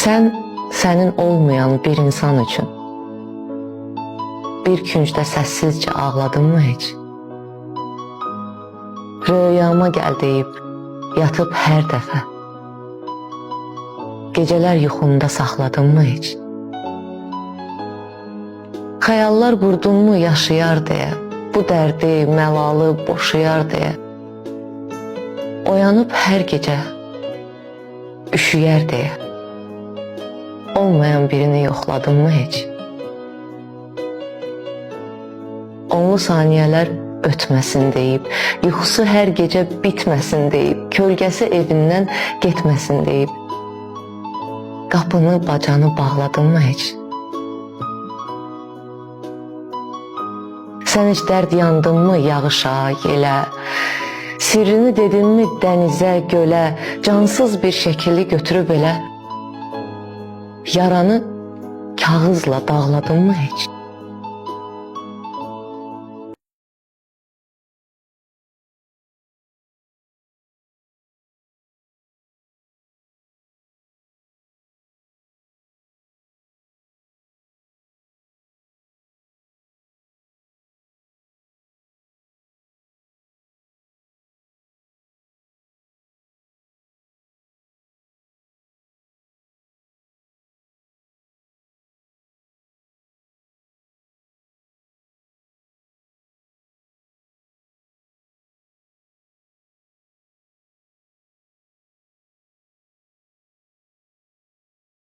Sən sənin olmayan bir insan üçün bir küncdə səssizcə ağladınmı heç? Rüyama gəl deyib yatıb hər dəfə gecələr yuxunda saxladınmı heç? Xəyallar qurdunmu yaşayar deyə, bu dərdi, məlalı boşayar deyə, oyanıb hər gecə üşüyər deyə, olmayan birini yoxladınmı heç? Onlu saniyələr ötməsin deyib, yuxusu hər gecə bitməsin deyib, kölgəsi evindən getməsin deyib, qapını, bacanı bağladınmı heç? Sən heç dərd yandınmı yağışa, yelə, sirrini dedinmi dənizə, gölə, cansız bir şəkili götürüb elə, yaranı kağızla dağladınmı heç?